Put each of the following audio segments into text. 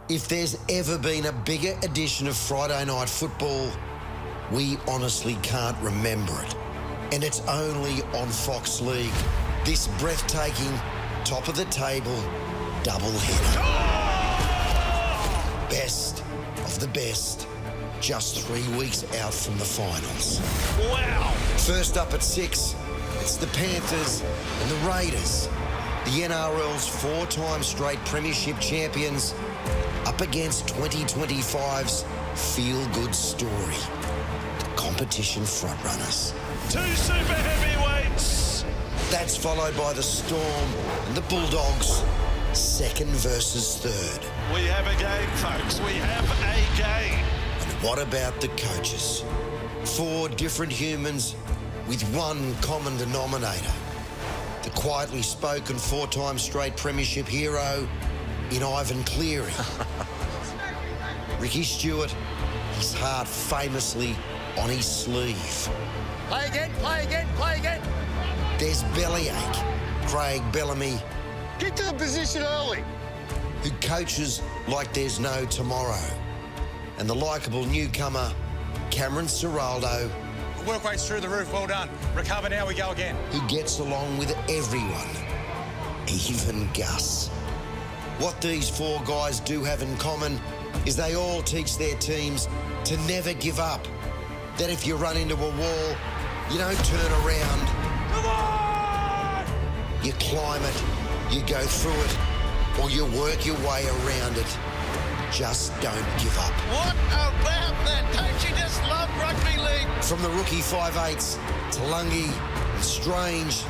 If there's ever been a bigger edition of Friday Night Football, we honestly can't remember it. And it's only on Fox League. This breathtaking, top-of-the-table doubleheader. Best of the best, just 3 weeks out from the finals. Wow! First up at 6, it's the Panthers and the Raiders. The NRL's 4-time straight premiership champions up against 2025's feel-good story, the competition frontrunners. 2 super heavyweights. That's followed by the Storm and the Bulldogs, second versus third. We have a game, folks. We have a game. And what about the coaches? 4 different humans with one common denominator. The quietly spoken 4-time straight premiership hero in Ivan Cleary. Ricky Stewart, his heart famously on his sleeve. Play again, play again, play again. There's Bellyache, Craig Bellamy, Get to the position early. who coaches like there's no tomorrow. And the likeable newcomer, Cameron Ciraldo, Work rate's through the roof, well done. Recover now, we go again. who gets along with everyone, even Gus. What these 4 guys do have in common is they all teach their teams to never give up. That if you run into a wall, you don't turn around. Come on! You climb it, you go through it, or you work your way around it. Just don't give up. What about that? Don't you just love rugby league? From the rookie 5'8s to Lungy and Strange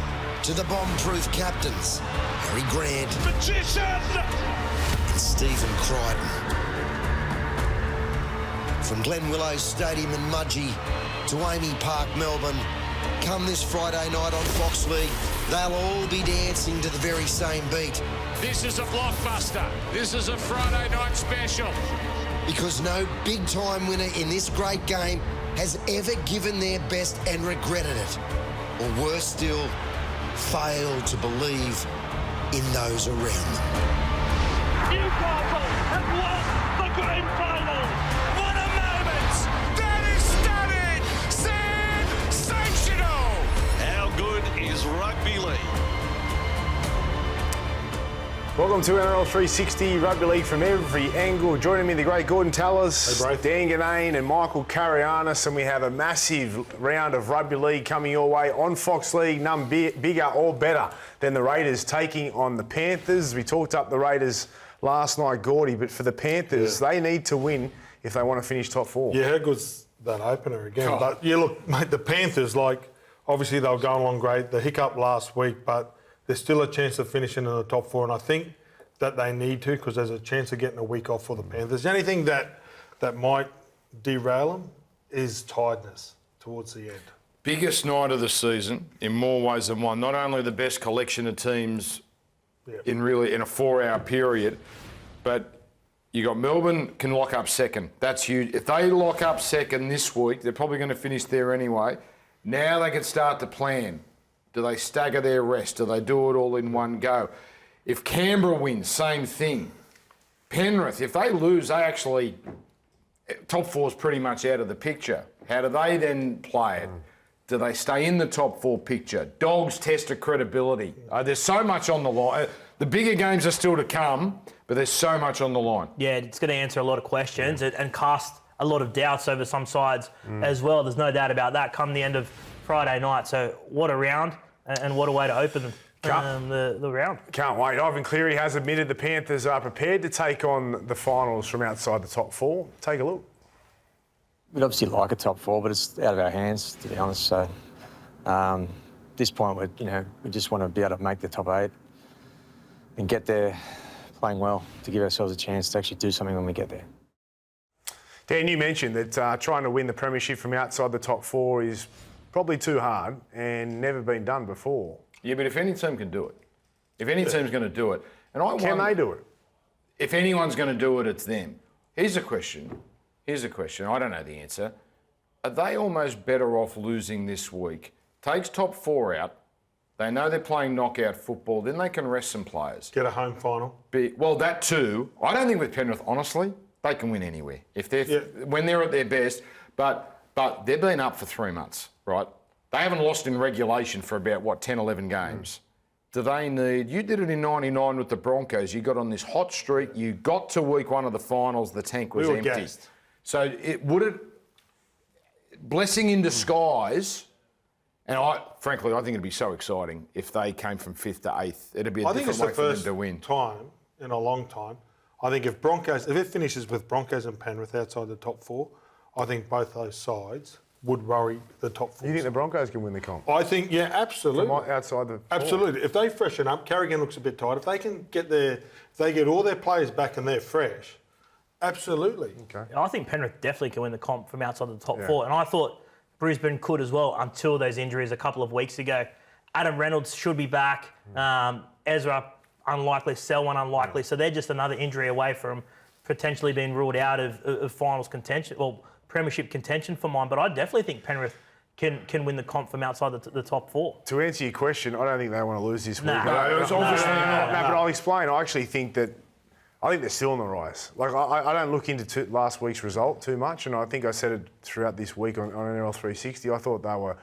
to the bomb-proof captains, Harry Grant Magician! and Stephen Crichton. From Glen Willows Stadium in Mudgee to Amy Park, Melbourne, come this Friday night on Fox League, they'll all be dancing to the very same beat. This is a blockbuster. This is a Friday night special. Because no big-time winner in this great game has ever given their best and regretted it. Or worse still, failed to believe in those around them. Newcastle have won the grand final. What a moment! That is stunning! Sensational! How good is rugby league? Welcome to NRL 360 Rugby League from every angle. Joining me, the great Gordon Tallis, Dan Ganane and Michael Carianis, and we have a massive round of Rugby League coming your way on Fox League, none bigger or better than the Raiders taking on the Panthers. We talked up the Raiders last night, Gordy, but for the Panthers, they need to win if they want to finish top 4. Yeah, how good's that opener again? But yeah, look, mate, the Panthers, obviously they were going along great. The hiccup last week, but there's still a chance of finishing in the top 4, and I think that they need to, because there's a chance of getting a week off for the Panthers. The only thing that might derail them is tiredness towards the end. Biggest night of the season in more ways than one. Not only the best collection of teams in a 4-hour period, but you got Melbourne can lock up second. That's huge. If they lock up second this week, they're probably going to finish there anyway. Now they can start to plan. Do they stagger their rest? Do they do it all in one go? If Canberra wins, same thing. Penrith, if they lose, they actually... Top 4's pretty much out of the picture. How do they then play it? Do they stay in the top 4 picture? Dogs test of credibility. There's so much on the line. The bigger games are still to come, but there's so much on the line. Yeah, it's going to answer a lot of questions and cast a lot of doubts over some sides as well. There's no doubt about that come the end of Friday night. So what a round and what a way to open the round. Can't wait. Ivan Cleary has admitted the Panthers are prepared to take on the finals from outside the top 4. Take a look. We'd obviously like a top 4, but it's out of our hands, to be honest. So, at this point, we just want to be able to make the top 8 and get there playing well to give ourselves a chance to actually do something when we get there. Dan, you mentioned that trying to win the premiership from outside the top 4 is probably too hard and never been done before. Yeah, but if any team can do it, if any team's going to do it, can they do it? If anyone's going to do it, it's them. Here's a question. I don't know the answer. Are they almost better off losing this week? Takes top 4 out, They know they're playing knockout football. Then they can rest some players. Get a home final. Well, that too. I don't think with Penrith, honestly, they can win anywhere if they're when they're at their best. But they've been up for 3 months, right? They haven't lost in regulation for about 10, 11 games. Do they need? You did it in '99 with the Broncos. You got on this hot streak. You got to week 1 of the finals. The tank was empty. Gassed. So blessing in disguise. And frankly, I think it'd be so exciting if they came from 5th to 8th. It'd be a different way for them to win. Time in a long time. I think if it finishes with Broncos and Penrith outside the top 4, I think both those sides would worry the top 4. You think the Broncos can win the comp? I think, yeah, absolutely. From outside the 4? Absolutely. If they freshen up, Carrigan looks a bit tired. If they can get all their players back and they're fresh, absolutely. Okay. I think Penrith definitely can win the comp from outside the top 4, and I thought Brisbane could as well until those injuries a couple of weeks ago. Adam Reynolds should be back. Ezra unlikely, Selwyn unlikely. So they're just another injury away from potentially being ruled out of finals contention, well, premiership contention for mine. But I definitely think Penrith can win the comp from outside the top 4. To answer your question, I don't think they want to lose this week. No, it was obviously not. No, but I'll explain. I actually think that they're still on the rise. Like, I don't look into last week's result too much, and I think I said it throughout this week on NRL 360. I thought they were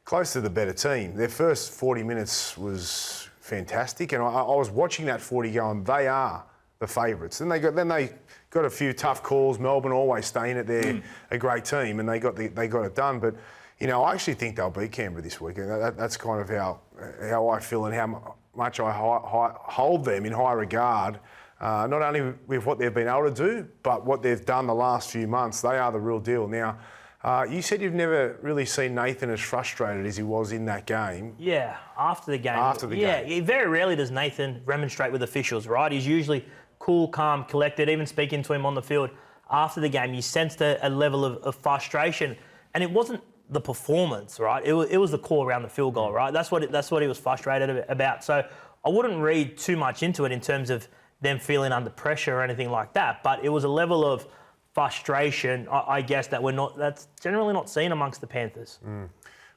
close to the better team. Their first 40 minutes was fantastic, and I was watching that 40 going, they are the favourites. Then they got a few tough calls. Melbourne always staying at they're a great team, and they got it done. But I actually think they'll beat Canberra this week, and that's kind of how I feel and how much I hold them in high regard. Not only with what they've been able to do, but what they've done the last few months. They are the real deal. Now, you said you've never really seen Nathan as frustrated as he was in that game. Yeah, after the game. Yeah, very rarely does Nathan remonstrate with officials, right? He's usually cool, calm, collected, even speaking to him on the field. After the game, you sensed a level of frustration. And it wasn't the performance, right? It was the call around the field goal, right? That's what he was frustrated about. So I wouldn't read too much into it in terms of them feeling under pressure or anything like that. But it was a level of frustration, I guess, that's generally not seen amongst the Panthers.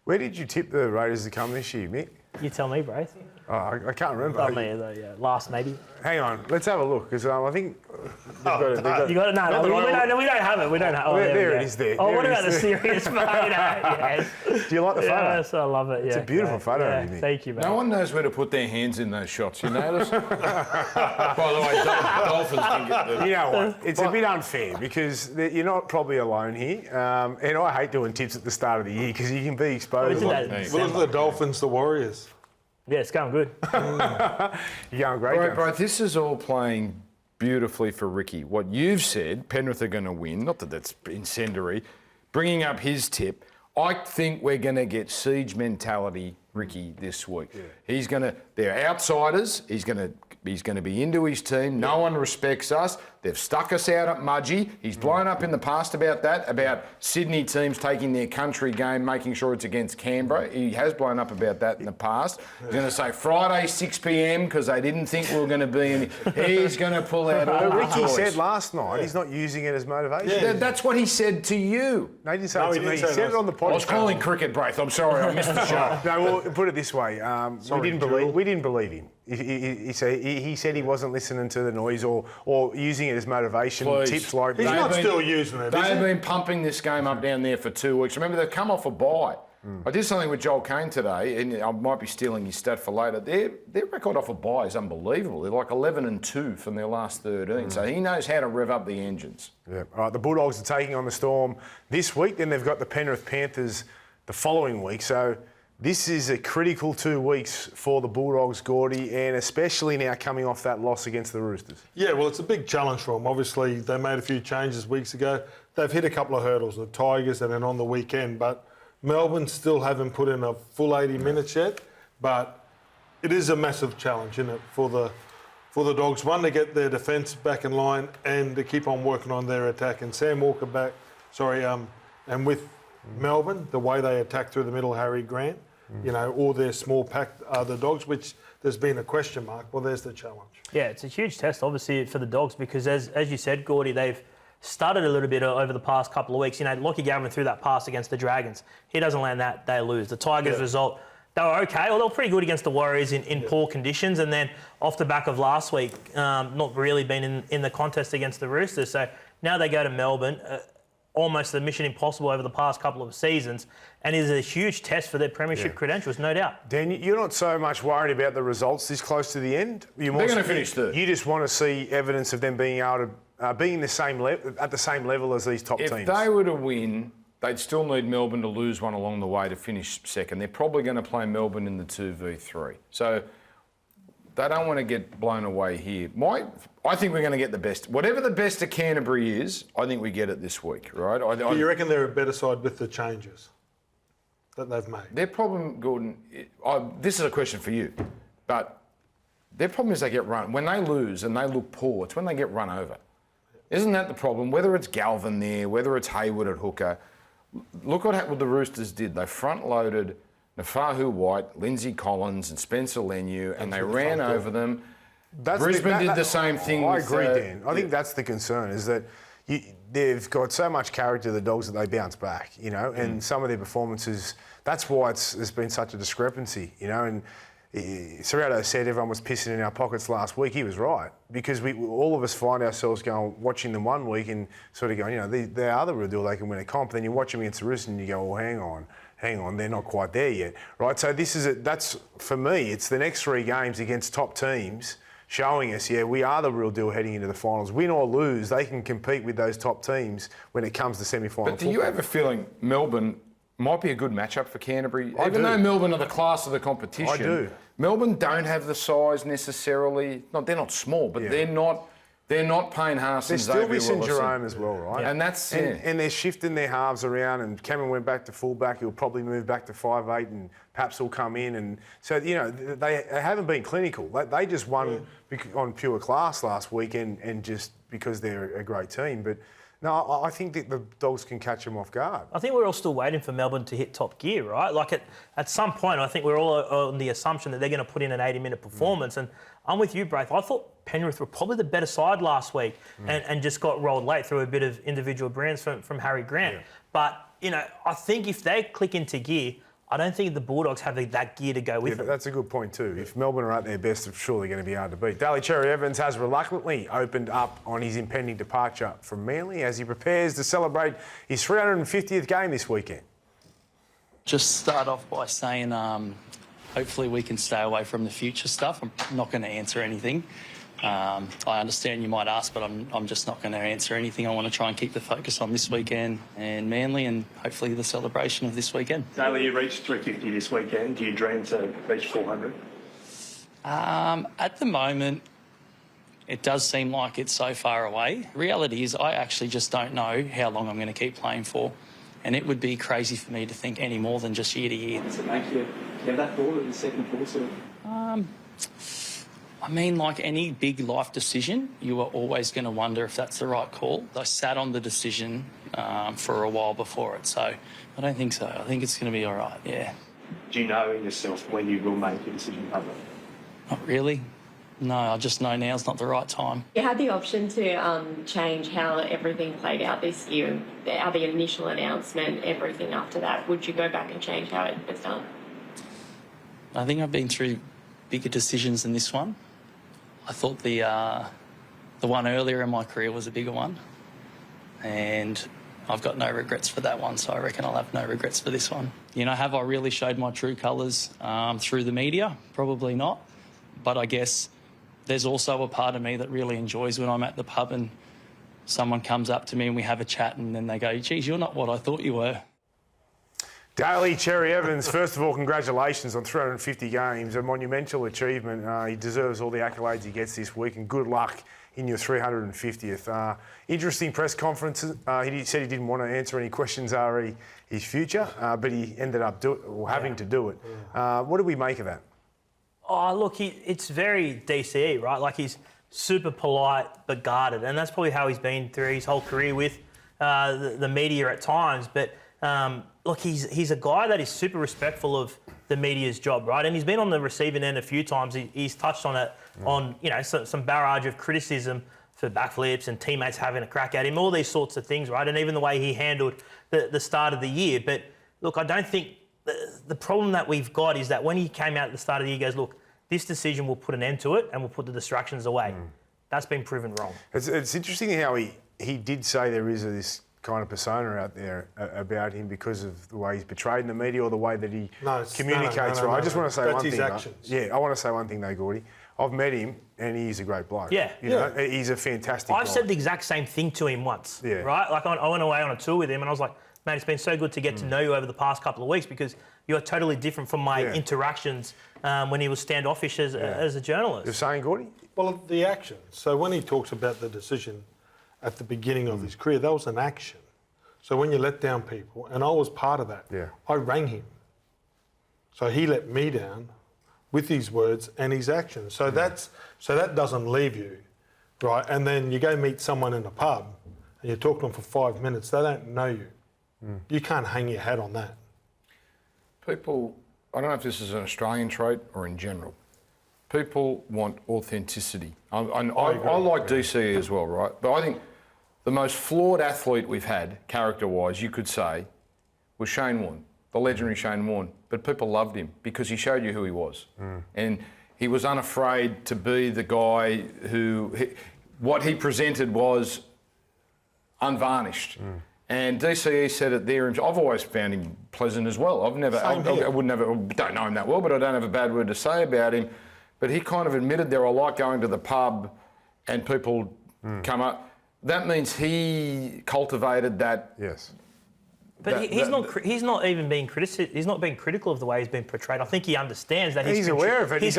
Where did you tip the Raiders to come this year, Mick? You tell me, Braith. Oh, I can't remember. Not me, though, yeah. Last, maybe. Hang on, let's have a look, because I think they've got it. You got it? No, we don't have it. We don't have it. There it is there. Oh, what about the serious photo? Yes. Do you like the photo? Yes, I love it, yeah. It's a beautiful photo, yeah, Mick. Thank you, mate. No one knows where to put their hands in those shots, you notice? By the way, Dolphins can get the... You know what? It's a bit unfair because you're not probably alone here. And I hate doing tips at the start of the year because you can be exposed. Look at the Dolphins, the Warriors. Yeah, it's going good. You're going great. Bro, this is all playing beautifully for Ricky. What you've said, Penrith are going to win, not that that's incendiary, bringing up his tip, I think we're going to get siege mentality, Ricky, this week. Yeah. They're outsiders. He's going to be into his team. No one respects us. They've stuck us out at Mudgee. He's blown up in the past about that, about Sydney teams taking their country game, making sure it's against Canberra. He has blown up about that in the past. He's going to say Friday 6 p.m. because they didn't think we were going to be in. He's going to pull out all the Ricky toys. said last night he's not using it as motivation. Yeah. That's what he said to you. No, he didn't say it to me. He said it on the podcast. I was calling cricket, Braith. I'm sorry, I missed the show. No, well, put it this way. We didn't believe him. He said he wasn't listening to the noise or using it as motivation. Please. Tips like He's that. not still using it, They've been pumping this game up down there for 2 weeks. Remember, they've come off a bye. I did something with Joel Kane today, and I might be stealing his stat for later. Their record off a bye is unbelievable. They're like 11-2 from their last 13. So he knows how to rev up the engines. Yeah. All right, the Bulldogs are taking on the Storm this week. Then they've got the Penrith Panthers the following week. So this is a critical 2 weeks for the Bulldogs, Gordy, and especially now coming off that loss against the Roosters. Yeah, well, it's a big challenge for them. Obviously, they made a few changes weeks ago. They've hit a couple of hurdles, the Tigers and then on the weekend, but Melbourne still haven't put in a full 80 minutes yet, but it is a massive challenge, isn't it, for the Dogs. One, to get their defence back in line and to keep on working on their attack. And Sam Walker back, and with Melbourne, the way they attack through the middle, Harry Grant, all their small pack are the Dogs, which there's been a question mark. Well, there's the challenge. Yeah, it's a huge test, obviously, for the Dogs because, as you said, Gordy, they've started a little bit over the past couple of weeks. Lachie Galvin threw that pass against the Dragons. He doesn't land that, they lose. The Tigers result, they were okay. Well, they were pretty good against the Warriors in poor conditions, and then off the back of last week, not really been in the contest against the Roosters. So now they go to Melbourne, almost a mission impossible over the past couple of seasons, and is a huge test for their premiership credentials, no doubt. Dan, you're not so much worried about the results this close to the end. They're going to finish third. You just want to see evidence of them being able to be in the same at the same level as these top teams. If they were to win, they'd still need Melbourne to lose one along the way to finish second. They're probably going to play Melbourne in the 2v3. So they don't want to get blown away here. I think we're going to get the best. Whatever the best of Canterbury is, I think we get it this week, right? Do you reckon they're a better side with the changes that they've made? Their problem, Gordon, this is a question for you, but their problem is they get run. When they lose and they look poor, it's when they get run over. Isn't that the problem? Whether it's Galvin there, whether it's Hayward at hooker, look what the Roosters did. They front-loaded Nafahu White, Lindsay Collins and Spencer Leniu, and they ran over them. Brisbane did the same thing. I agree, Dan. I think that's the concern, is that they've got so much character, the Dogs, that they bounce back, you know, and some of their performances, that's why there's been such a discrepancy, you know, and Serrato said everyone was pissing in our pockets last week. He was right, because all of us find ourselves watching them one week and sort of going, you know, they are the real deal, they can win a comp. Then you watch them against the Roosters and you go, well, hang on, they're not quite there yet, right? So that's for me, it's the next 3 games against top teams showing us, we are the real deal heading into the finals. Win or lose, they can compete with those top teams when it comes to semi-final But do you have a feeling Melbourne might be a good matchup for Canterbury? Even though Melbourne are the class of the competition. I do. Melbourne don't have the size necessarily. They're not small, but they're not Payne Haas and Xavier They're still missing Willison. Jerome as well, right? Yeah. And that's and they're shifting their halves around, and Cameron went back to fullback. He'll probably move back to 5'8", and perhaps he'll come in. And so, you know, they haven't been clinical. They just won on pure class last weekend, and just because they're a great team. But no, I think that the Dogs can catch them off guard. I think we're all still waiting for Melbourne to hit top gear, right? Like at some point, I think we're all on the assumption that they're going to put in an 80-minute performance. And I'm with you, Braith. I thought Penrith were probably the better side last week and just got rolled late through a bit of individual brilliance from Harry Grant. Yeah. But, you know, I think if they click into gear, I don't think the Bulldogs have that gear to go with them. That's a good point too. If Melbourne are at their best, it's surely going to be hard to beat. Daly Cherry-Evans has reluctantly opened up on his impending departure from Manly as he prepares to celebrate his 350th game this weekend. Just start off by saying hopefully we can stay away from the future stuff. I'm not going to answer anything. I understand you might ask, but I'm just not going to answer anything. I want to try and keep the focus on this weekend and Manly, and hopefully the celebration of this weekend. Daly, you reached 350 this weekend. Do you dream to reach 400? At the moment, it does seem like it's so far away. The reality is I actually just don't know how long I'm going to keep playing for, and it would be crazy for me to think any more than just year to year. Does it make you have that thought at the second quarter? I mean, like any big life decision, you are always going to wonder if that's the right call. I sat on the decision for a while before it, so I don't think so. I think it's going to be all right, yeah. Do you know in yourself when you will make your decision public? Not really. No, I just know now's not the right time. You had the option to change how everything played out this year, the initial announcement, everything after that. Would you go back and change how it was done? I think I've been through bigger decisions than this one. I thought the one earlier in my career was a bigger one, and I've got no regrets for that one, so I reckon I'll have no regrets for this one. You know, have I really showed my true colours through the media? Probably not, but I guess there's also a part of me that really enjoys when I'm at the pub and someone comes up to me and we have a chat and then they go, geez, you're not what I thought you were. Daly Cherry-Evans, first of all, congratulations on 350 games, a monumental achievement. He deserves all the accolades he gets this week, and good luck in your 350th. Interesting press conference. He said he didn't want to answer any questions re his future, but he ended up having to do it. What do we make of that? Oh, look, it's very DCE, right? Like, he's super polite but guarded, and that's probably how he's been through his whole career with the media at times. But look, he's a guy that is super respectful of the media's job, right? And he's been on the receiving end a few times. He's touched on it, on, you know, some barrage of criticism for backflips and teammates having a crack at him, all these sorts of things, right? And even the way he handled the start of the year. But look, I don't think the problem that we've got is that when he came out at the start of the year, he goes, look, this decision will put an end to it and we'll put the distractions away. That's been proven wrong. It's interesting how he did say there is this kind of persona out there about him because of the way he's portrayed in the media or the way that he communicates. I just want to say one thing. Actions. I want to say one thing though, Gordy. I've met him and he's a great bloke. Yeah. You know, he's a fantastic guy. I've said the exact same thing to him once, right? Like I went away on a tour with him and I was like, mate, it's been so good to get to know you over the past couple of weeks because you're totally different from my interactions when he was standoffish as a journalist. You're saying, Gordy? Well, the action. So when he talks about the decision at the beginning of his career, that was an action. So when you let down people, and I was part of that, I rang him. So he let me down with his words and his actions. So that doesn't leave you, right? And then you go meet someone in a pub and you talk to them for 5 minutes, they don't know you. You can't hang your hat on that. People, I don't know if this is an Australian trait or in general, people want authenticity. I like DCE as well, right? But I think the most flawed athlete we've had, character-wise, you could say, was Shane Warne, the legendary Shane Warne. But people loved him because he showed you who he was. And he was unafraid to be the guy who... what he presented was unvarnished. And DCE said it there. I've always found him pleasant as well. I don't know him that well, but I don't have a bad word to say about him. But he kind of admitted there, I like going to the pub and people come up. That means he cultivated that. Yes. But he's not even being he's not being critical of the way he's been portrayed. I think he understands that he's aware of it. He's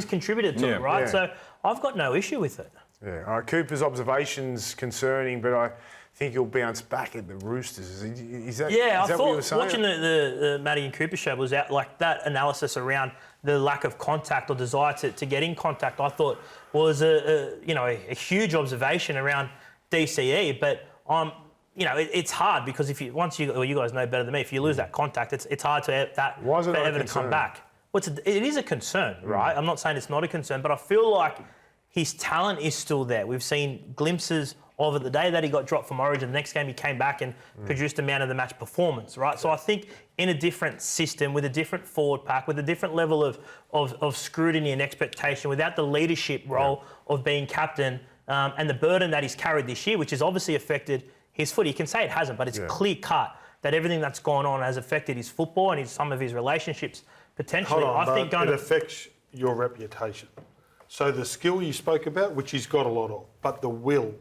contributed to it, right? Yeah. So I've got no issue with it. Yeah. All right, Cooper's observations concerning, but I think he'll bounce back at the Roosters. Is that I thought what you were saying? Watching the Matty and Cooper show was out like that analysis around the lack of contact or desire to get in contact. I thought was a huge observation around DCE, but it's hard because if you guys know better than me, if you lose that contact, it's hard for ever to come back. It is a concern, right? I'm not saying it's not a concern, but I feel like his talent is still there. We've seen glimpses of it the day that he got dropped from Origin. The next game he came back and produced a man of the match performance, right? So I think in a different system, with a different forward pack, with a different level of scrutiny and expectation, without the leadership role of being captain and the burden that he's carried this year, which has obviously affected his footy. You can say it hasn't, but it's clear cut that everything that's gone on has affected his football and some of his relationships potentially. Hold on, it affects your reputation. So the skill you spoke about, which he's got a lot of, but the will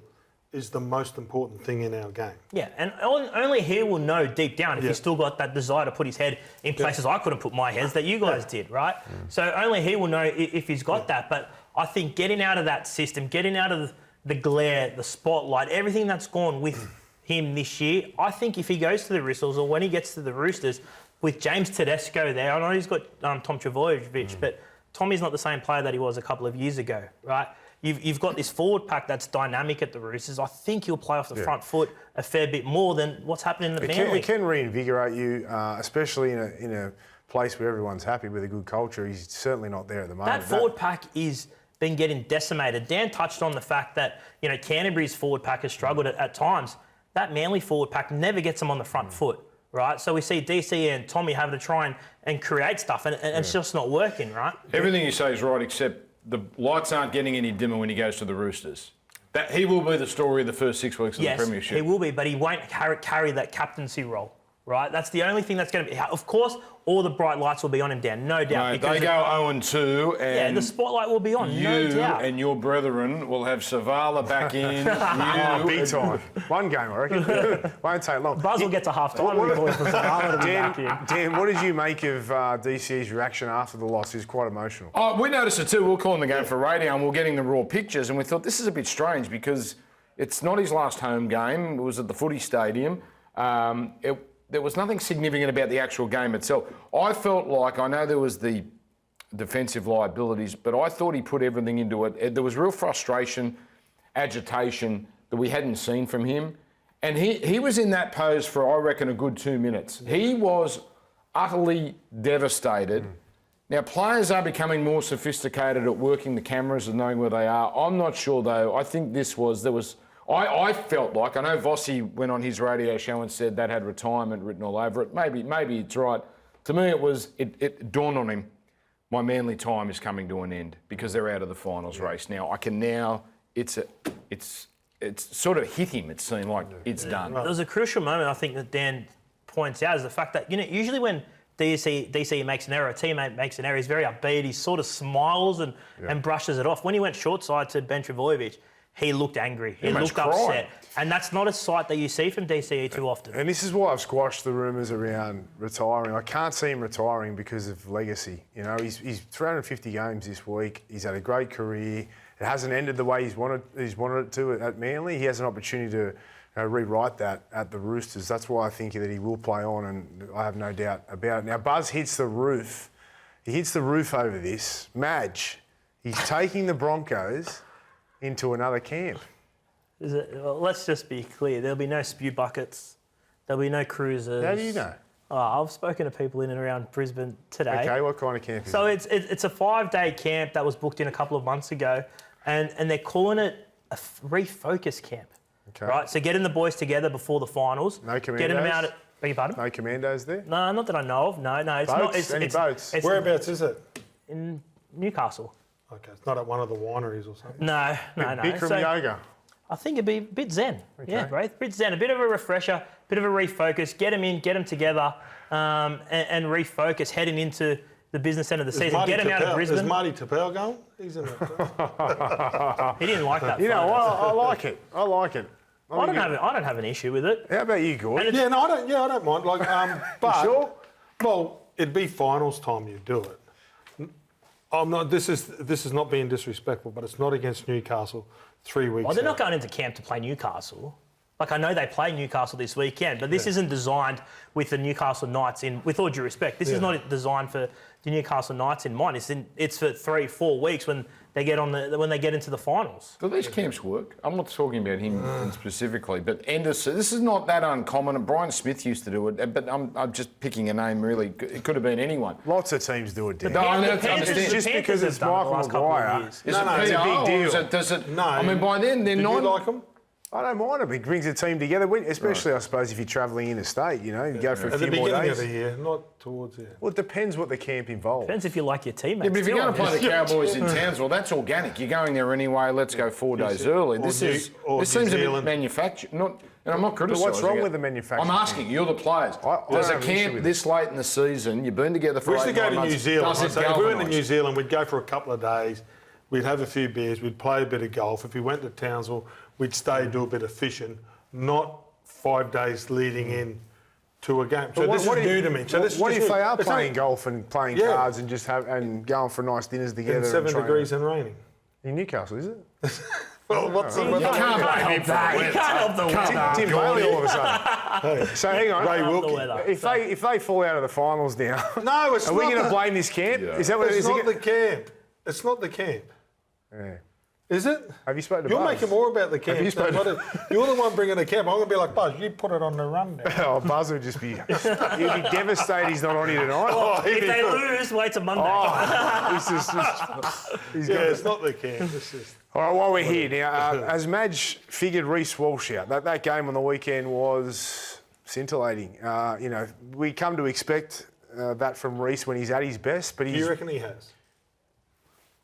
is the most important thing in our game. Yeah, and only he will know deep down if he's still got that desire to put his head in places I couldn't put my heads that you guys did, right? So only he will know if he's got that. But I think getting out of that system, getting out of the glare, the spotlight, everything that's gone with him this year, I think if he goes to the Whistles or when he gets to the Roosters, with James Tedesco there, I know he's got Tom Trbojevic, but Tommy's not the same player that he was a couple of years ago, right? You've got this forward pack that's dynamic at the Roosters. I think he'll play off the front foot a fair bit more than what's happening in the Manly. It can reinvigorate you, especially in a place where everyone's happy with a good culture. He's certainly not there at the moment. That forward pack is been getting decimated. Dan touched on the fact that Canterbury's forward pack has struggled at times. That Manly forward pack never gets them on the front foot, right? So we see DC and Tommy having to try and create stuff, and it's just not working, right? Everything you say is right, except the lights aren't getting any dimmer when he goes to the Roosters. That he will be the story of the first 6 weeks of the Premiership. Yes, he will be, but he won't carry that captaincy role, right? That's the only thing that's going to be... Of course, all the bright lights will be on him, Dan, no doubt. Mate, they go 0-2 and... the spotlight will be on, no doubt. You and your brethren will have Savala back in. Big time. One game, I reckon. Won't take long. Buzz will get to half-time before Savala to be back in. Dan, what did you make of DCE's reaction after the loss? He was quite emotional. Oh, we noticed it too. We were calling the game for radio and we were getting the raw pictures and we thought this is a bit strange because it's not his last home game. It was at the footy stadium. There was nothing significant about the actual game itself. I felt like, I know there was the defensive liabilities, but I thought he put everything into it. There was real frustration, agitation that we hadn't seen from him. And he was in that pose for, I reckon, a good 2 minutes. He was utterly devastated. Now, players are becoming more sophisticated at working the cameras and knowing where they are. I'm not sure, though. I think I felt like, I know Vossi went on his radio show and said that had retirement written all over it. Maybe it's right. To me, it dawned on him, my Manly time is coming to an end because they're out of the finals race. Now, it's sort of hit him, it seemed like it's done. There was a crucial moment, I think, that Dan points out, is the fact that, usually when DC makes an error, a teammate makes an error, he's very upbeat, he sort of smiles and brushes it off. When he went short side to Ben Trbojevic, he looked angry, he looked upset. And that's not a sight that you see from DCE too often. And this is why I've squashed the rumours around retiring. I can't see him retiring because of legacy. He's 350 games this week. He's had a great career. It hasn't ended the way he's wanted it to at Manly. He has an opportunity to rewrite that at the Roosters. That's why I think that he will play on, and I have no doubt about it. Now, Buzz hits the roof. He hits the roof over this. Madge, he's taking the Broncos into another camp. Well, let's just be clear. There'll be no spew buckets. There'll be no cruisers. How do you know? I've spoken to people in and around Brisbane today. Okay, what kind of camp is it? it? So it's a 5-day camp that was booked in a couple of months ago, and they're calling it a refocus camp. Okay. Right? So getting the boys together before the finals. No commandos? Getting them out at... Beg your pardon? No commandos there? No, not that I know of. No, it's not. Any boats? Whereabouts is it? In Newcastle. Okay, it's not at one of the wineries or something? No. Bikram yoga? I think it'd be a bit zen. Okay. Yeah, right? A bit zen. A bit of a refresher, a bit of a refocus. Get them in, get them together, and refocus heading into the business end of the season. Get them out of Brisbane. Is Marty Tapau going? He's in it. He didn't like that. I like it. I don't have an issue with it. How about you, Gord? I don't mind. But sure? Well, it'd be finals time you do it. I'm not. This is not being disrespectful, but it's not against Newcastle 3 weeks. Well, they're not going into camp to play Newcastle. I know they play Newcastle this weekend, but this isn't designed with the Newcastle Knights in. With all due respect, this is not designed for the Newcastle Knights in mind. It's for 3-4 weeks when they get into the finals. Do these camps work? I'm not talking about him specifically, but Anderson. This is not that uncommon. Brian Smith used to do it, but I'm just picking a name. Really, it could have been anyone. Lots of teams do it. It's just because it's Michael Maguire. It's a big deal. Does it? No. I mean, by then they're not. You like them? I don't mind it. It brings the team together, especially, I suppose, if you're travelling interstate, you go for a few more days. At the beginning of the year, not towards the end. Well, it depends what the camp involves. Depends if you like your teammates. Yeah, but if you're going to play the Cowboys in Townsville, that's organic. You're going there anyway. Let's go 4 days early. This seems a bit manufactured. And I'm not criticising. But what's wrong with the manufacturing? I'm asking. You're the players. There's a camp this late in the season. You've been together for 8 months. We used to go to New Zealand. If we went to New Zealand, we'd go for a couple of days. We'd have a few beers. We'd play a bit of golf. If we went to Townsville, we'd stay, do a bit of fishing. Not 5 days leading in to a game. So this is new to me. So what if they are playing golf and playing cards and just going for nice dinners together? In 7 degrees and raining. In Newcastle, is it? Well, what's You can't help that. You can't help the weather. Tim Bailey all of a sudden. So hang on. Ray Wilkie. If they fall out of the finals now, no, it's are we going to blame this camp? Yeah. Is that what it is? It's not the camp. It's not the camp. Yeah. Is it? Have you spoken to You're Buzz? making more about the camp. You're the one bringing the camp. I'm going to be like, Buzz, you put it on the run now. Buzz would just be... He'd be devastated he's not on here tonight. If they lose, wait till Monday. It's not the camp. It's just... All right, while we're here now, as Madge figured Reese Walsh out, that game on the weekend was scintillating. We come to expect that from Reese when he's at his best, but Do you reckon he has?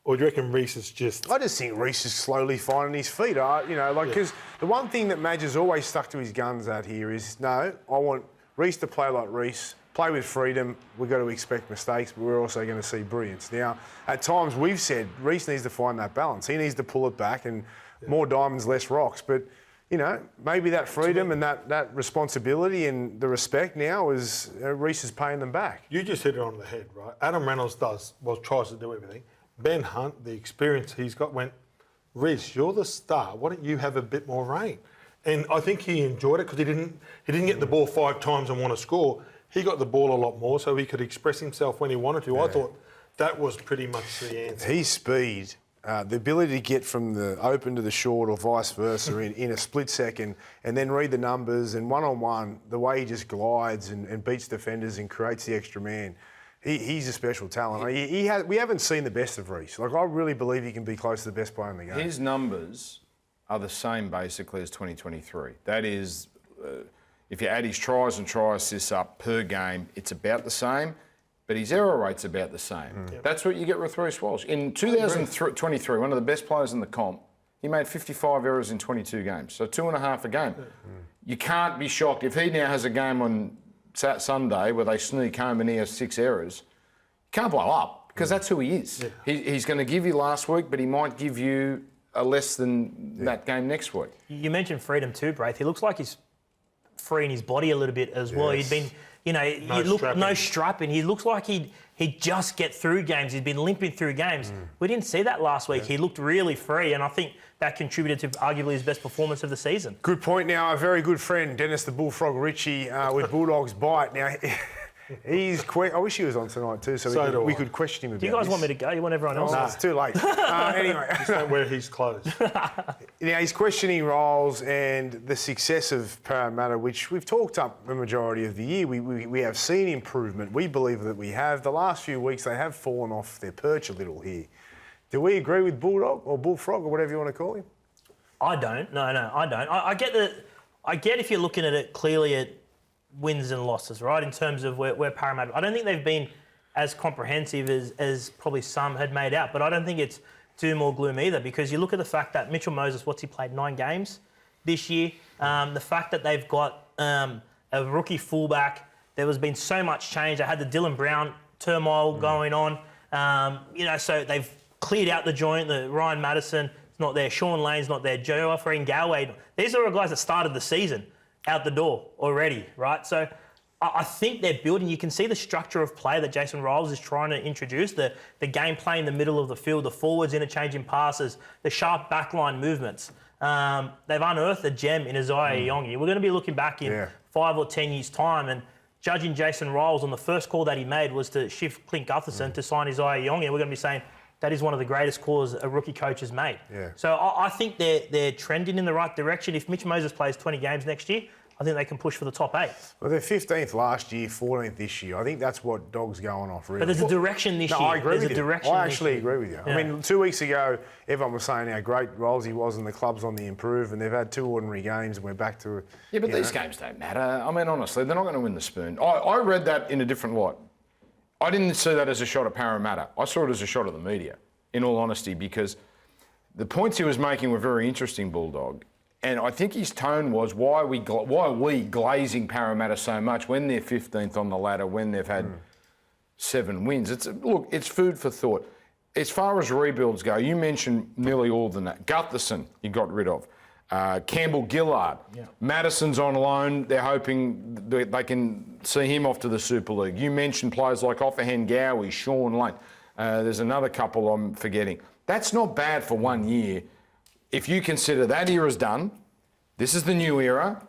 Or do you reckon Reese is just... I just think Reese is slowly finding his feet. Because the one thing that Madge has always stuck to his guns at here is, no, I want Reese to play like Reese, play with freedom. We've got to expect mistakes, but we're also going to see brilliance. Now, at times we've said Reese needs to find that balance. He needs to pull it back and more diamonds, less rocks. But, maybe that freedom and that responsibility and the respect now is Reese is paying them back. You just hit it on the head, right? Adam Reynolds tries to do everything. Ben Hunt, the experience he's got, went, Reese, you're the star. Why don't you have a bit more reign? And I think he enjoyed it because he didn't get the ball 5 times and want to score. He got the ball a lot more so he could express himself when he wanted to. Yeah. I thought that was pretty much the answer. His speed, the ability to get from the open to the short or vice versa in a split second and then read the numbers and one-on-one, the way he just glides and beats defenders and creates the extra man. He's a special talent. We haven't seen the best of Reese. I really believe he can be close to the best player in the game. His numbers are the same basically as 2023. That is, if you add his tries and try assists up per game, it's about the same. but his error rate's about the same. That's what you get with Reese Walsh. In 2023, one of the best players in the comp, he made 55 errors in 22 games, so 2.5 a game. You can't be shocked if he now has a game on Sunday where they sneak home and he has 6 errors. You can't blow up because that's who he is. He's going to give you last week, but he might give you a less than that game next week. You mentioned freedom too, Braith. He looks like he's freeing his body a little bit as well. He'd been, no strapping. He looks like he'd just get through games. He's been limping through games. We didn't see that last week. He looked really free, and I think that contributed to arguably his best performance of the season. Good point. Now, a very good friend, Dennis the Bullfrog Ritchie, with Bulldogs Bite. Now, I wish he was on tonight too, so we could question him about this. Do you guys want me to go? You want everyone else? No, it's too late. Anyway. Just don't wear his clothes. Now, he's questioning roles and the success of Parramatta, which we've talked up the majority of the year. We have seen improvement. We believe that we have. The last few weeks, they have fallen off their perch a little here. Do we agree with Bulldog or Bullfrog or whatever you want to call him? I don't. No, I don't. I get if you're looking at it clearly at wins and losses, right, in terms of where Parramatta... I don't think they've been as comprehensive as probably some had made out, but I don't think it's doom or gloom either, because you look at the fact that Mitchell Moses, he played 9 games this year, the fact that they've got a rookie fullback, there has been so much change. They had the Dylan Brown turmoil going on, so they've cleared out the joint. The Ryan Madison is not there, Sean Lane's not there, Joe Offering Galway. These are all guys that started the season out the door already, right? So I think they're building. You can see the structure of play that Jason Riles is trying to introduce, the game play in the middle of the field, the forwards interchanging passes, the sharp backline movements. They've unearthed a gem in Isaiah Yongi. We're going to be looking back in 5 or 10 years' time and judging Jason Riles on the first call that he made was to shift Clint Gutherson to sign Isaiah Yongi. We're going to be saying that is one of the greatest calls a rookie coach has made. So I think they're trending in the right direction. If Mitch Moses plays 20 games next year, I think they can push for the top 8. Well, they're 15th last year, 14th this year. I think that's what Dog's going off, really. But there's a direction this year. I agree with you. I actually agree with you. Yeah. I mean, 2 weeks ago, everyone was saying how great Rolsey was and the club's on the improve, and they've had 2 ordinary games and we're back to... Yeah, but these games don't matter. I mean, honestly, they're not going to win the spoon. I read that in a different light. I didn't see that as a shot at Parramatta. I saw it as a shot at the media, in all honesty, because the points he was making were very interesting, Bulldog. And I think his tone was, why are we glazing Parramatta so much when they're 15th on the ladder, when they've had 7 wins? It's food for thought. As far as rebuilds go, you mentioned nearly all of them. Gutherson, you got rid of. Campbell Gillard. Yeah. Madison's on loan. They're hoping they can see him off to the Super League. You mentioned players like Offahen Gowie, Sean Lane. There's another couple I'm forgetting. That's not bad for 1 year. If you consider that era's done, this is the new era,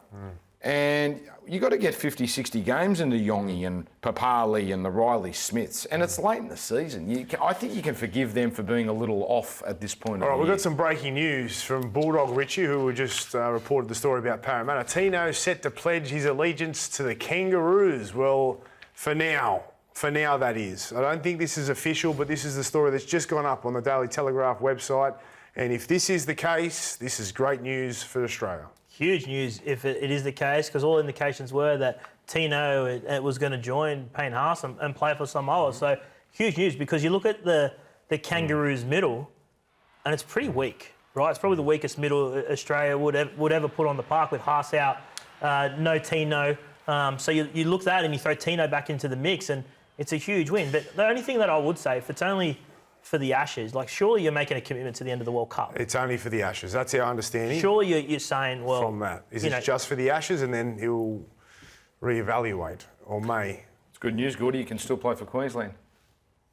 and you got to get 50, 60 games into Yongi and Papali and the Riley Smiths, and it's late in the season. I think you can forgive them for being a little off at this point. All right, we've got some breaking news from Bulldog Ritchie, who just reported the story about Parramatta. Tino's set to pledge his allegiance to the Kangaroos. Well, for now that is. I don't think this is official, but this is the story that's just gone up on the Daily Telegraph website. And if this is the case, this is great news for Australia. Huge news if it is the case, because all indications were that Tino was going to join Payne Haas and play for Samoa. So huge news, because you look at the Kangaroos middle, and it's pretty weak, right? It's probably the weakest middle Australia would ever put on the park, with Haas out, no Tino. So you look at that and you throw Tino back into the mix, and it's a huge win. But the only thing that I would say, if it's only for the Ashes, surely you're making a commitment to the end of the World Cup. It's only for the Ashes. That's our understanding. Surely you're saying, well... From that. Is it just for the Ashes and then he'll reevaluate, or may? It's good news, Gordy. You can still play for Queensland.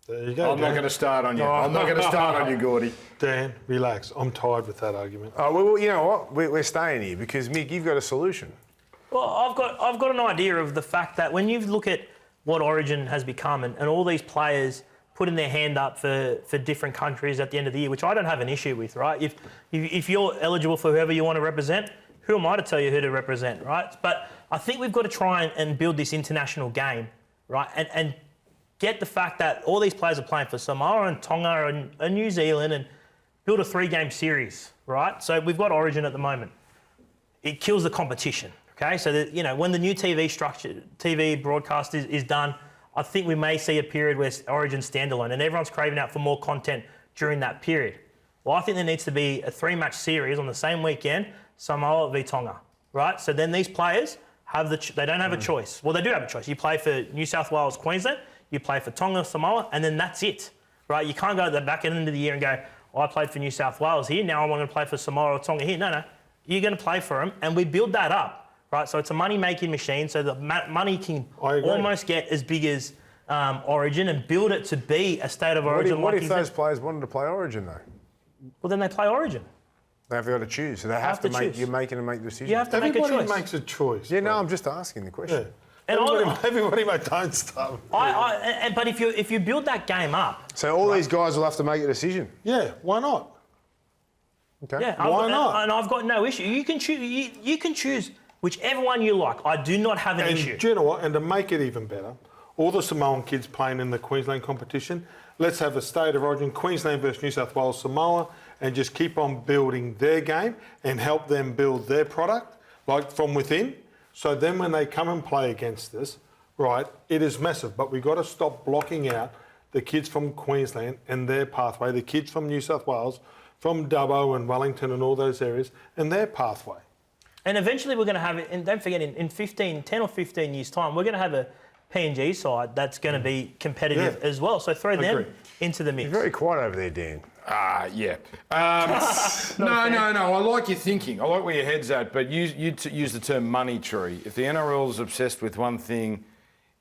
There you go, I'm not going to start on you. I'm not going to start on you, Gordy. Dan, relax. I'm tired with that argument. Oh, well, you know what? We're staying here because, Mick, you've got a solution. Well, I've got an idea of the fact that when you look at what Origin has become and all these players putting their hand up for different countries at the end of the year, which I don't have an issue with, right? If you're eligible for whoever you want to represent, who am I to tell you who to represent, right? But I think we've got to try and build this international game, right? And get the fact that all these players are playing for Samoa and Tonga and New Zealand, and build a 3-game series, right? So we've got Origin at the moment. It kills the competition, okay? So that, when the new TV broadcast is done, I think we may see a period where Origin standalone, and everyone's craving out for more content during that period. Well, I think there needs to be a 3-match series on the same weekend, Samoa v Tonga, right? So then these players they don't have a choice. Well, they do have a choice. You play for New South Wales, Queensland, you play for Tonga, Samoa, and then that's it, right? You can't go at the back end of the year and go, I played for New South Wales here, now I'm going to play for Samoa or Tonga here. No. You're going to play for them, and we build that up, right? So it's a money-making machine, so the money can almost get as big as Origin and build it to be a state of Origin. What if those players wanted to play Origin, though? Well, then they play Origin. They've got to choose. So they have to make. You're making them make the decision. You have to make a choice. Everybody makes a choice. Yeah, no, I'm just asking the question. Yeah. Everybody makes own stuff. But if you build that game up, so all these guys will have to make a decision. Yeah, why not? Okay. Yeah, why not? And I've got no issue. You can choose. You can choose whichever one you like. I do not have an issue. Do you know what? And to make it even better, all the Samoan kids playing in the Queensland competition, let's have a state of origin, Queensland versus New South Wales, Samoa, and just keep on building their game and help them build their product, like from within. So then when they come and play against us, right, it is massive. But we've got to stop blocking out the kids from Queensland and their pathway, the kids from New South Wales, from Dubbo and Wellington and all those areas, and their pathway. And eventually we're going to have it, and don't forget, in 10 or 15 years' time, we're going to have a PNG side that's going to be competitive as well. So throw them into the mix. You're very quiet over there, Dan. Yeah. No. I like your thinking. I like where your head's at. But you use the term money tree. If the NRL is obsessed with one thing,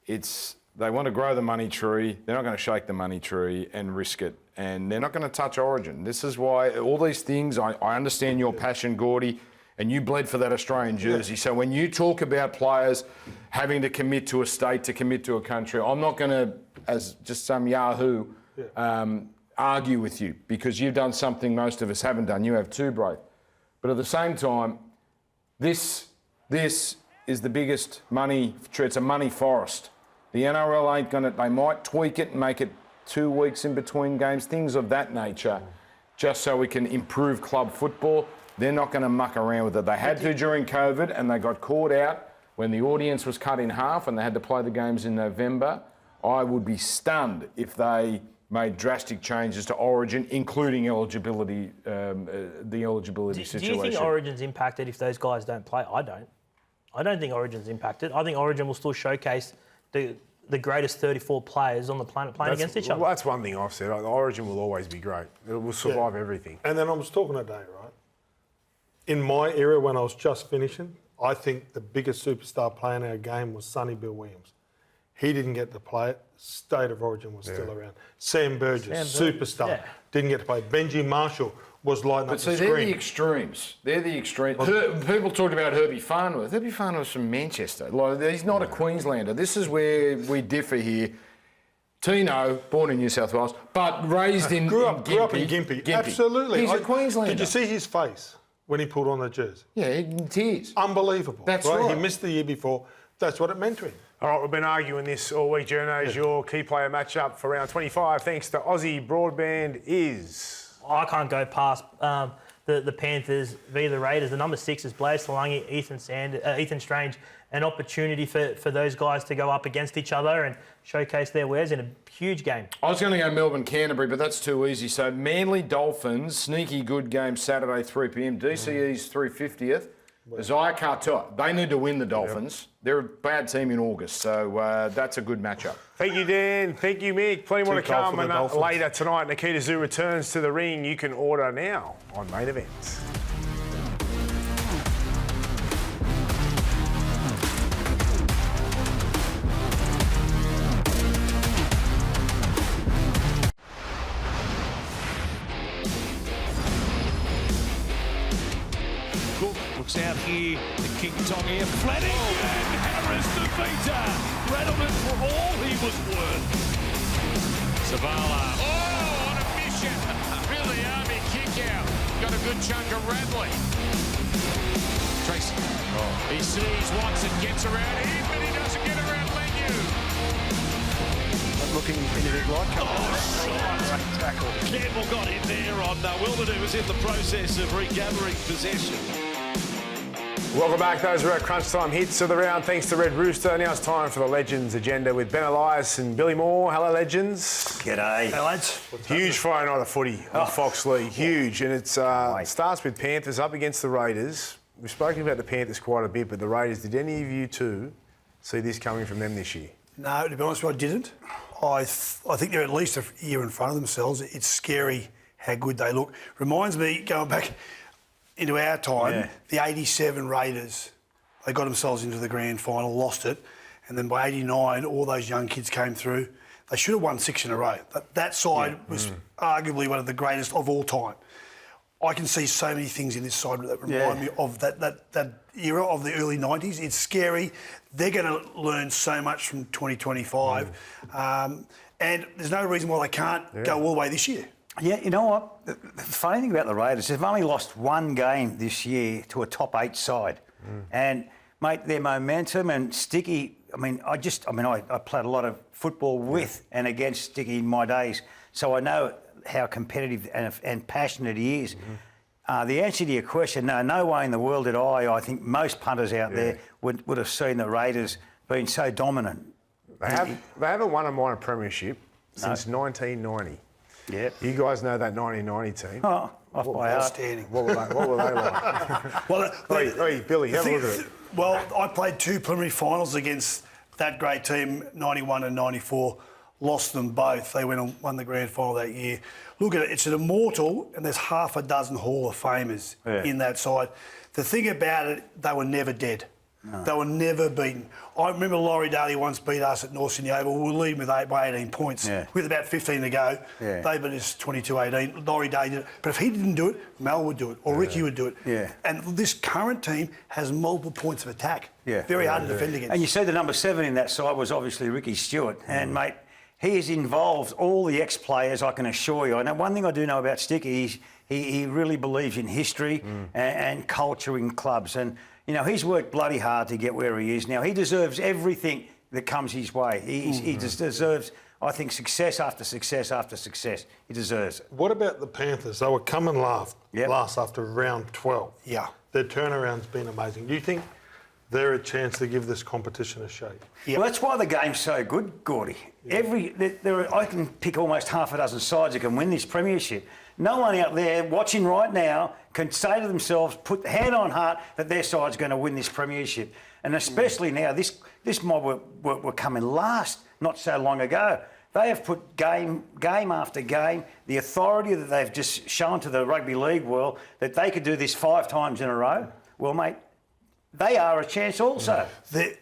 it's they want to grow the money tree. They're not going to shake the money tree and risk it. And they're not going to touch Origin. This is why all these things, I understand your passion, Gordy, and you bled for that Australian jersey. So when you talk about players having to commit to a state, to commit to a country, I'm not going to, as just some yahoo, argue with you because you've done something most of us haven't done. You have too, bro. But at the same time, this is the biggest money tree. It's a money forest. The NRL ain't going to, they might tweak it and make it 2 weeks in between games, things of that nature, just so we can improve club football. They're not going to muck around with it. They had to during COVID and they got caught out when the audience was cut in half and they had to play the games in November. I would be stunned if they made drastic changes to Origin, including eligibility, the eligibility situation. Do you think Origin's impacted if those guys don't play? I don't. I don't think Origin's impacted. I think Origin will still showcase the greatest 34 players on the planet playing against each other. Well, that's one thing I've said. Origin will always be great. It will survive everything. And then I was talking today, right? In my era when I was just finishing, I think the biggest superstar player in our game was Sonny Bill Williams. He didn't get to play it. State of Origin was still around. Sam Burgess, superstar, didn't get to play. Benji Marshall was lighting up the screen. But see, they're the extremes. They're the extremes. People talked about Herbie Farnworth. Herbie Farnworth's from Manchester. Like, he's not a Queenslander. This is where we differ here. Tino, born in New South Wales, but raised in grew up in Gympie. Absolutely. He's a Queenslander. Did you see his face when he pulled on the jersey? Yeah, in tears. Unbelievable. That's right. He missed the year before. That's what it meant to him. All right, we've been arguing this all week. Journo's your key player matchup for round 25, thanks to Aussie Broadband, is... I can't go past the Panthers v the Raiders. The number 6 is Blaise Talangi, Ethan Strange. An opportunity for those guys to go up against each other and showcase their wares in a huge game. I was going to go Melbourne-Canterbury, but that's too easy. So Manly Dolphins, sneaky good game Saturday, 3 p.m. DCE's 350th. Isaiah Katoa, they need to win the Dolphins. Yep. They're a bad team in August, so that's a good matchup. Thank you, Dan. Thank you, Mick. Plenty more to come. And later tonight, Nikita Zoo returns to the ring. You can order now on Main Event. Out here, the King Tong here, Fleming and Harris the beater. Rattleman for all he was worth. Zavala, on a mission. Billy Army kick out. Got a good chunk of Radley. Tracy, he sees Watson, gets around him, but he doesn't get around Lenu. Looking anything like shot. Tackle. Campbell got in there on Wilmerdoo, who was in the process of regathering possession. Welcome back. Those are our crunch time hits of the round. Thanks to Red Rooster. Now it's time for the Legends Agenda with Ben Elias and Billy Moore. Hello, Legends. G'day. Hey, lads. Huge Friday night of footy on Fox League. Huge. And it starts with Panthers up against the Raiders. We've spoken about the Panthers quite a bit, but the Raiders, did any of you two see this coming from them this year? No, to be honest with you, I didn't. I think they're at least a year in front of themselves. It's scary how good they look. Reminds me, going back into our time, the 87 Raiders, they got themselves into the grand final, lost it, and then by 89, all those young kids came through. They should have won 6 in a row. That side was arguably one of the greatest of all time. I can see so many things in this side that remind me of that era of the early 90s. It's scary. They're going to learn so much from 2025. And there's no reason why they can't go all the way this year. Yeah, you know what? The funny thing about the Raiders, they've only lost one game this year to a top 8 side. And, mate, their momentum and Sticky, I played a lot of football with and against Sticky in my days, so I know how competitive and passionate he is. The answer to your question, no way in the world did I think most punters out there would have seen the Raiders being so dominant. They haven't won a minor premiership since 1990. Yeah. You guys know that 1990 team. Oh, off by heart. Outstanding. What were they like? Well, Hey, Billy, have a look at it. Well, I played 2 preliminary finals against that great team, 91 and 94. Lost them both. They went and won the grand final that year. Look at it. It's an immortal, and there's half a dozen Hall of Famers in that side. The thing about it, they were never dead. No. They were never beaten. I remember Laurie Daly once beat us at North Sydney Oval. We were leading by 18 points with about 15 to go. Yeah. They beat us 22-18. Laurie Daly did it. But if he didn't do it, Mel would do it, or Ricky would do it. Yeah. And this current team has multiple points of attack. Yeah. Very hard to defend against. And you see the number 7 in that side was obviously Ricky Stewart. And, mate, he has involved all the ex-players, I can assure you. And one thing I do know about Sticky is he really believes in history and culture in clubs. And, you know, he's worked bloody hard to get where he is now. He deserves everything that comes his way. He just deserves, I think, success after success after success. He deserves it. What about the Panthers? They were coming last after round 12. Yeah. Their turnaround's been amazing. Do you think they're a chance to give this competition a shake? Yeah. Well, that's why the game's so good, Gordy. Yeah. I can pick almost half a dozen sides that can win this premiership. No one out there watching right now can say to themselves, put hand on heart, that their side's going to win this premiership. And especially now, this mob were coming last not so long ago. They have put game after game, the authority that they've just shown to the rugby league world that they could do this 5 times in a row. Well, mate, they are a chance also. The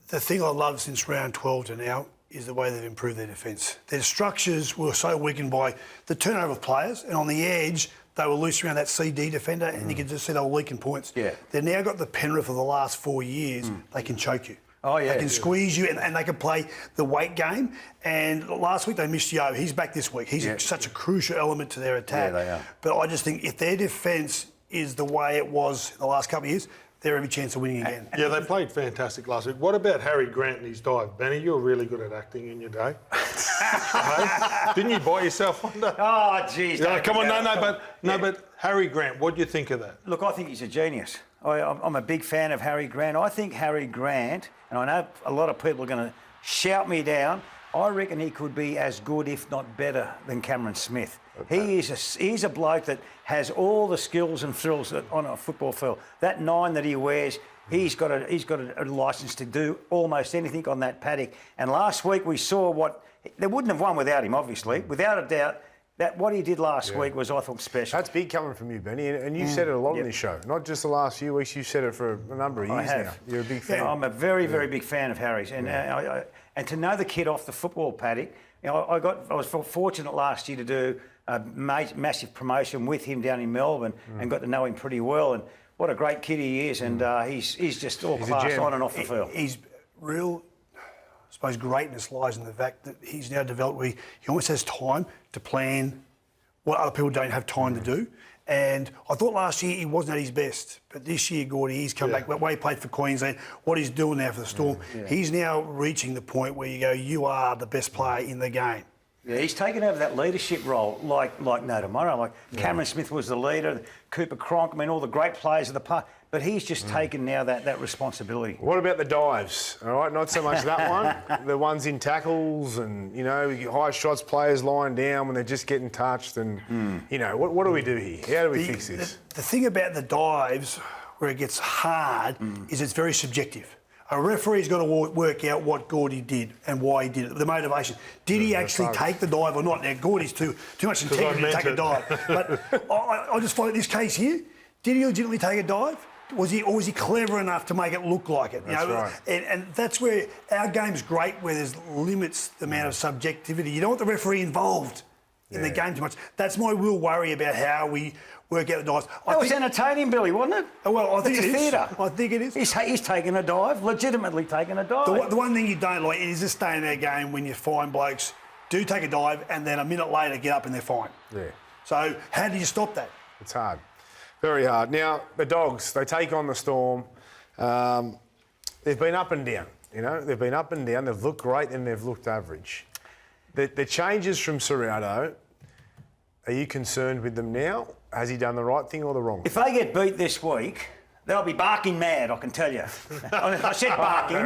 thing I love since round 12 to now is the way they've improved their defence. Their structures were so weakened by the turnover of players, and on the edge, they were loose around that CD defender, and you could just see they were leaking points. Yeah. They've now got the Penrith of the last 4 years. They can choke you. Oh, yeah. They can squeeze you, and they can play the weight game. And last week they missed Yo. He's back this week. He's such a crucial element to their attack. Yeah, they are. But I just think if their defence is the way it was in the last couple of years, they're every chance of winning again. Yeah, they played fantastic last week. What about Harry Grant and his dive? Benny, you were really good at acting in your day. Didn't you buy yourself one day? Oh, jeez. Yeah, come on, but Harry Grant, what do you think of that? Look, I think he's a genius. I'm a big fan of Harry Grant. I think Harry Grant, and I know a lot of people are going to shout me down, I reckon he could be as good, if not better, than Cameron Smith. Okay. He's a bloke that has all the skills and thrills on a football field. That 9 that he wears, he's got a licence to do almost anything on that paddock. And last week we saw they wouldn't have won without him, obviously. Without a doubt, that what he did last week was, I thought, special. That's big coming from you, Benny, and you said it a lot in this show. Not just the last few weeks, you've said it for a number of years now. You're a big fan. Yeah, I'm a very, very big fan of Harry's. And and to know the kid off the football paddock, you know, I was fortunate last year to do a massive promotion with him down in Melbourne and got to know him pretty well. And what a great kid he is. And he's just all class on and off the field. He's real. I suppose greatness lies in the fact that he's now developed where he almost has time to plan what other people don't have time to do. And I thought last year he wasn't at his best, but this year, Gordy, he's come back. The way he played for Queensland, what he's doing now for the Storm, he's now reaching the point where you go, you are the best player in the game. Yeah, he's taken over that leadership role like no tomorrow. Like Cameron Smith was the leader, Cooper Cronk, all the great players of the past. but he's just taken now that responsibility. What about the dives? All right, not so much that one. The ones in tackles and, you know, high shots, players lying down when they're just getting touched and, you know, what do we do here? How do we fix this? The thing about the dives where it gets hard is it's very subjective. A referee's got to work out what Gordy did and why he did it, the motivation. Did he actually take the dive or not? Now, Gordy's too much integrity to take a dive. But I just find this case here, did he legitimately take a dive? Was he clever enough to make it look like it? That's right. And that's where our game's great, where there's limits the amount of subjectivity. You don't want the referee involved in the game too much. That's my real worry about how we work out the dives. That was entertaining, Billy, wasn't it? Well, I think it's it is. theatre. I think it is. He's taken a dive, legitimately taken a dive. The one thing you don't like is this day in our game when you find blokes do take a dive and then a minute later get up and they're fine. Yeah. So how do you stop that? It's hard. Very hard. Now, the Dogs, they take on the Storm. They've been up and down, you know. They've been up and down. They've looked great and they've looked average. The changes from Serrato, are you concerned with them now? Has he done the right thing or the wrong thing? If they get beat this week, they'll be barking mad, I can tell you. I said barking.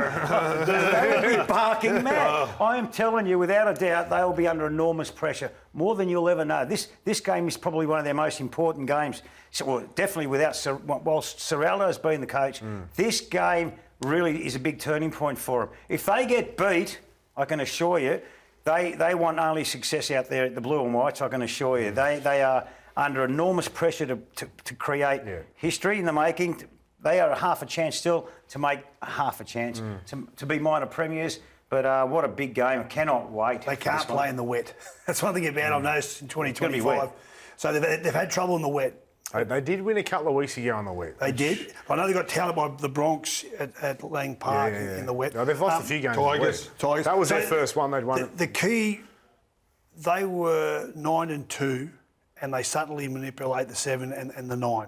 They'll be barking mad. I am telling you, without a doubt, they'll be under enormous pressure, more than you'll ever know. This game is probably one of their most important games. So, well, definitely whilst Serraldo's been the coach, this game really is a big turning point for them. If they get beat, I can assure you, they want only success out there at the Blue and Whites, I can assure you. They are under enormous pressure to create history in the making. They are a half a chance still to make a half a chance to be minor premiers. But what a big game. I cannot wait. They can't play in the wet. That's one thing about I've noticed in 2025. So they've had trouble in the wet. They did win a couple of weeks ago on the wet. They did. I know they got touted by the Bronx at Lang Park in the wet. No, they've lost a few games. Tigers. That was their first one they'd won. The key, they were 9-2, and they subtly manipulate the 7 and the 9.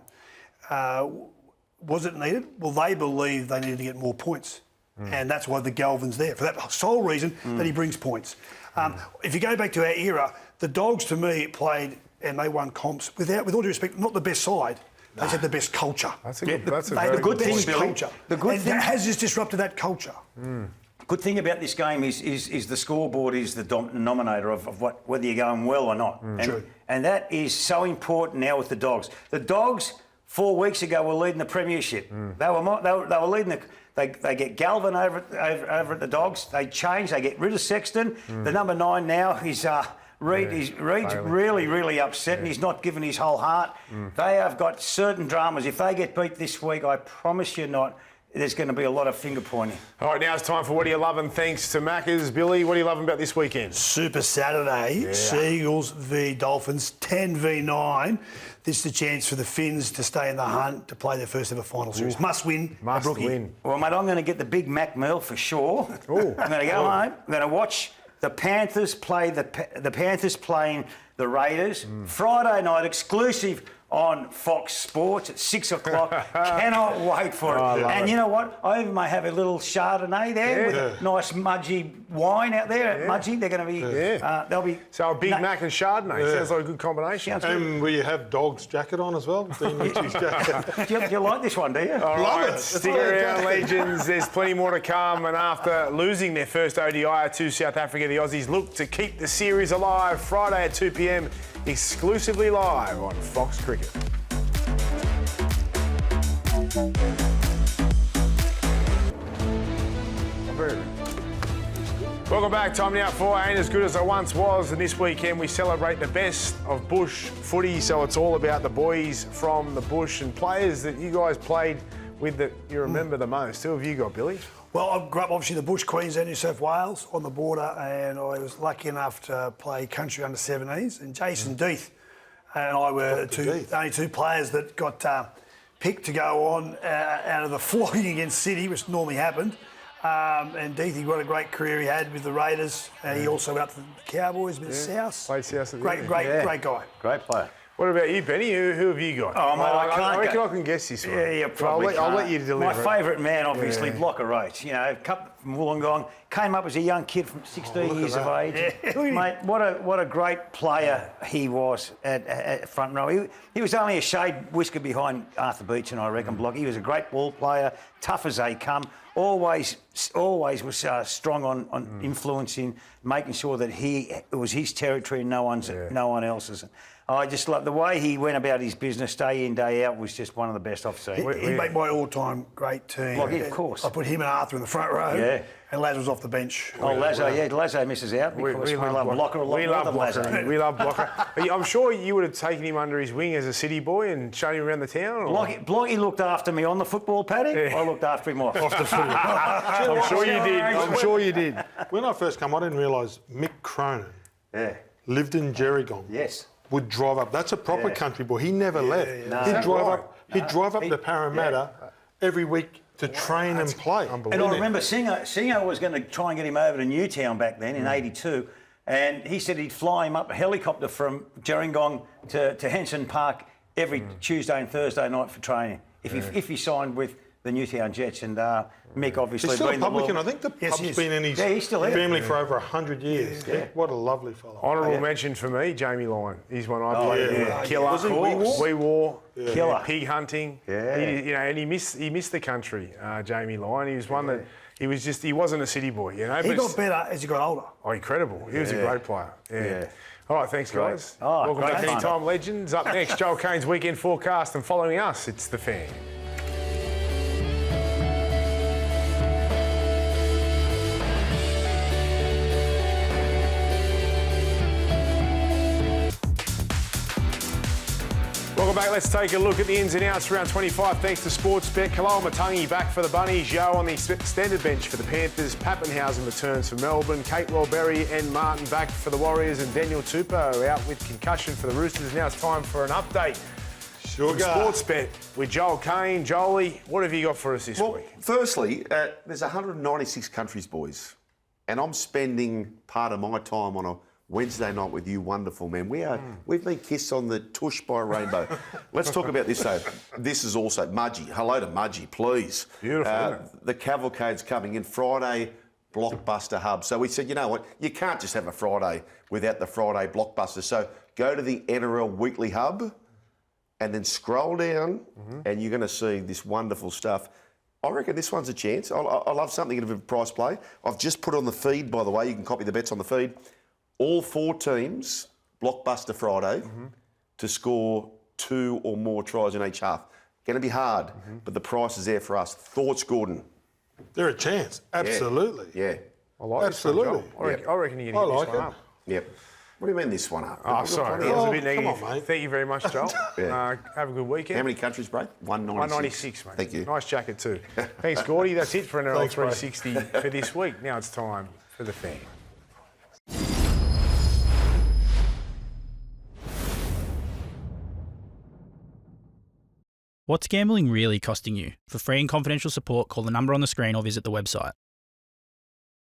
Was it needed? Well, they believe they needed to get more points. And that's why the Galvin's there, for that sole reason that he brings points. If you go back to our era, the Dogs, to me, played and they won comps with all due respect, not the best side. They had the best culture. That's a good culture. The good thing has just disrupted that culture. Good thing about this game is the scoreboard is the denominator of whether you're going well or not. And that is so important now with the Dogs. The Dogs 4 weeks ago were leading the premiership. They were leading They get Galvin over at the Dogs. They change. They get rid of Sexton. The number 9 now is Reed's really upset and he's not given his whole heart. They have got certain dramas. If they get beat this week, I promise you not, there's going to be a lot of finger pointing. All right, now it's time for What Do You Lovin'? Thanks to Maccas. Billy, what do you loving about this weekend? Super Saturday, Seagulls v Dolphins, 10 v 9. This is the chance for the Finns to stay in the hunt to play their first ever final series. Must win. Must win. Well, mate, I'm going to get the Big Mac meal for sure. I'm going to go home. I'm going to watch the Panthers play the Panthers playing the Raiders. Friday night, exclusive on Fox Sports at 6 o'clock. Cannot wait for it. And you know what? I even may have a little Chardonnay there with a nice Mudgee wine out there at Mudgee. They're going to be... they'll be... So a Big Mac and Chardonnay. Sounds like a good combination. And will you have Dog's jacket on as well? Dean Ritchie's jacket. Do you like this one, do you? All right, stick around, legends. There's plenty more to come. And after losing their first ODI to South Africa, the Aussies look to keep the series alive. Friday at 2 p.m, exclusively live on Fox Cricket. Welcome back. Time now for Ain't As Good As I Once Was. And this weekend we celebrate the best of bush footy. So it's all about the boys from the bush and players that you guys played with that you remember the most. Who have you got, Billy? Well, I grew up obviously in the bush, Queensland, New South Wales, on the border, and I was lucky enough to play country under 17s. And Jason Deeth and I were only two players that got picked to go on out of the flogging against City, which normally happened. And Deethy, what a great career he had with the Raiders. He also went up to the Cowboys with South. Played South. Great guy. Great player. What about you, Benny? Who have you got? Oh, mate, I reckon I can guess this one. Yeah, probably. I'll let you deliver. My favourite man, obviously, Blocker Roach. You know, cut from Wollongong, came up as a young kid from 16 years of age. Mate, what a great player he was at front row. He was only a shade whisker behind Arthur Beecham, I reckon, Block. He was a great ball player, tough as they come. Always was strong on influencing, making sure that it was his territory and no one else's. I just love the way he went about his business day in, day out. Was just one of the best I've seen. He made my all-time great team. Like, of course. I put him and Arthur in the front row. Yeah. And Laz was off the bench. Oh, Lazo misses out because we love Blocker a lot. We love Blocker. We love Blocker. I'm sure you would have taken him under his wing as a city boy and shown him around the town. Blocky looked after me on the football paddock. Yeah. I looked after him off the field. I'm sure you did. I'm sure you did. When I first came, I didn't realise Mick Cronin lived in Gerringong. Yes. Would drive up. That's a proper country boy. He never left. No. He'd drive up to Parramatta every week to train and play. And I remember Singer was going to try and get him over to Newtown back then in '82, and he said he'd fly him up a helicopter from Gerringong to Henson Park every Tuesday and Thursday night for training. If he signed with the Newtown Jets, and Mick obviously he's still being a publican. I think the pub's been in his family for over 100 years. Yeah. What a lovely fellow. Honourable mention for me, Jamie Lyon. He's one I played with. Killer. Was he We War. Killer. Pig hunting. Yeah. And he missed the country, Jamie Lyon. He was one that he wasn't a city boy, you know. He got better as he got older. Oh, incredible. He was a great player. Yeah. All right, thanks, guys. Oh, welcome back, Anytime Legends. Up next, Joel Kane's weekend forecast, and following us, it's The Fan. Welcome back. Let's take a look at the ins and outs round 25. Thanks to Sportsbet. Kaloa Matangi back for the Bunnies. Yo on the extended bench for the Panthers. Pappenhausen returns for Melbourne. Kate Wellberry and Martin back for the Warriors. And Daniel Tupou out with concussion for the Roosters. Now it's time for an update. Sugar. Sportsbet with Joel Kane. Jolie, what have you got for us this week? Firstly, there's 196 countries, boys. And I'm spending part of my time on a Wednesday night with you wonderful men. We've been kissed on the tush by a rainbow. Let's talk about this though. This is also Mudgee. Hello to Mudgee, please. Beautiful. The cavalcade's coming in Friday, Blockbuster Hub. So we said, you know what, you can't just have a Friday without the Friday Blockbuster. So go to the NRL Weekly Hub and then scroll down and you're going to see this wonderful stuff. I reckon this one's a chance. I love something of a price play. I've just put on the feed, by the way. You can copy the bets on the feed. All 4 teams, Blockbuster Friday, to score 2 or more tries in each half. Going to be hard, but the price is there for us. Thoughts, Gordon? They're a chance. Absolutely. Yeah. I like Absolutely. This one, I reckon you can hit this one up. Yep. What do you mean this one up? Oh, sorry. That was a bit negative. Come on, mate. Thank you very much, Joel. Have a good weekend. How many countries, bro? 196. 196, mate. Thank you. Nice jacket too. Thanks, Gordy. That's it for NRL Thanks, 360 for this week. Now it's time for The Fan. What's gambling really costing you? For free and confidential support, call the number on the screen or visit the website.